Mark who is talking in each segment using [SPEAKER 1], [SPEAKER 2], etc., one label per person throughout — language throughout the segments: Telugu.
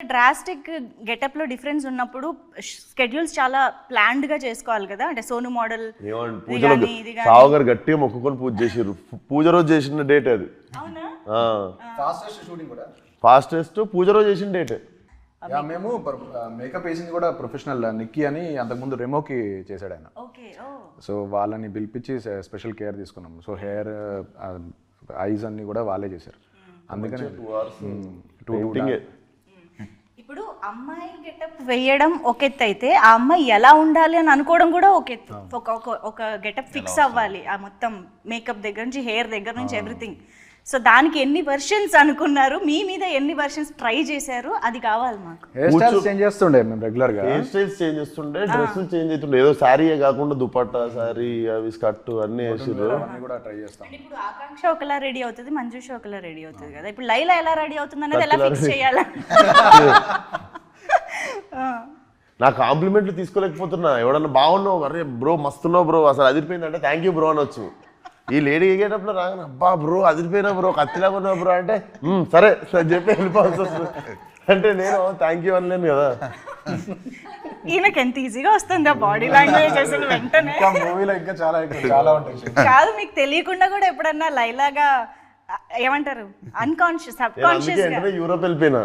[SPEAKER 1] డ్రాస్టిక్ గెటప్ లో డిఫరెన్స్ ఉన్నప్పుడు స్కెడ్యూల్స్ చాలా ప్లాన్డ్ గా చేసుకోవాలి కదా, అంటే సోను మోడల్
[SPEAKER 2] సావుగారు గట్టిగా మొక్కుకొని పూజ చేసారు. పూజ రోజు చేసిన డేట్ అది. ఫాస్టెస్ట్ పూజ రోజు చేసిన డేట్.
[SPEAKER 3] మేము మేకప్ వేసింది కూడా ప్రొఫెషనల్ నిక్కీ అని, అంతకుముందు రెమోకి చేశాడు ఆయన. సో వాళ్ళని పిలిపించి స్పెషల్ కేర్ తీసుకున్నాం. సో హెయిర్ ఐస్ అన్ని కూడా వాళ్ళే చేశారు. అందుకని
[SPEAKER 1] ఇప్పుడు అమ్మాయి గెటప్ వేయడం ఒక ఎత్తు అయితే, ఆ అమ్మాయి ఎలా ఉండాలి అని అనుకోవడం కూడా ఒక ఎత్తు. ఒక గెటప్ ఫిక్స్ అవ్వాలి, ఆ మొత్తం మేకప్ దగ్గర నుంచి హెయిర్ దగ్గర నుంచి ఎవ్రీథింగ్. సో దానికి ఎన్ని వర్షన్స్ అనుకున్నారు, మీ మీద ఎన్ని వర్షన్స్ ట్రై చేశారు, అది కావాలి మాకు.
[SPEAKER 3] హెయిర్ స్టైల్స్ చేంజ్ చేస్తుండే మేము రెగ్యులర్ గా.
[SPEAKER 2] హెయిర్ స్టైల్స్ చేంజ్ చేస్తుండే, డ్రెస్సులు చేంజ్ అవుతుండే. ఏదో శారీయే కాకుండా దుపట్టా, శారీ, అవి స్కర్ట్ అన్ని వేసారు.
[SPEAKER 3] కూడా ట్రై చేస్తాం.
[SPEAKER 1] ఇప్పుడు ఆకాంక్ష ఒకలా రెడీ అవుతుంది, మంజుష ఒకలా రెడీ అవుతుంది కదా. ఇప్పుడు లైలా ఎలా రెడీ అవుతుంది అనేది ఎలా ఫిక్స్ చేయాలా?
[SPEAKER 2] నా కాంప్లిమెంట్లు తీసుకోలేకపోతున్నా. ఎవడన్నా బాగున్నావు, అరే బ్రో మస్తున్నావు బ్రో, అసలు అదిరిపోయిందంటే థ్యాంక్ యూ బ్రో అనొచ్చు. ఈ లేడీ ఎగేటప్పుడు రాగానే అబ్బా బ్రో అదిరిపోయినా బ్రో, కత్తిలాగా ఉన్నావు బ్రో అంటే సరే అని చెప్పి వెళ్ళిపోవాల్సి వస్తుంది. అంటే నేను థ్యాంక్ యూ అనలేను కదా.
[SPEAKER 1] ఈయనకి ఎంత ఈజీగా వస్తుంది ఆ బాడీ లాంగ్వేజ్ అసలు వెంటనే.
[SPEAKER 3] మూవీలో ఇంకా చాలా ఉంటాయి.
[SPEAKER 1] కాదు, మీకు తెలియకుండా కూడా ఎప్పుడన్నా లైలాగా ఏమంటారు అన్కాన్షియస్ సబ్ కాన్షియస్ గా
[SPEAKER 2] యూరోప్ వెళ్ళిపోయినా,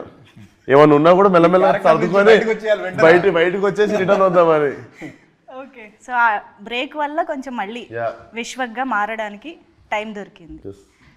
[SPEAKER 2] ఏమన్నా ఉన్నా కూడా మెల్లమెల్ల సర్దుకొని బయటకు వచ్చేసి రిటర్న్ వద్దామని.
[SPEAKER 1] ఓకే, సో ఆ బ్రేక్ వల్ల కొంచెం మళ్ళీ విశ్వక్గా మారడానికి టైం దొరికింది.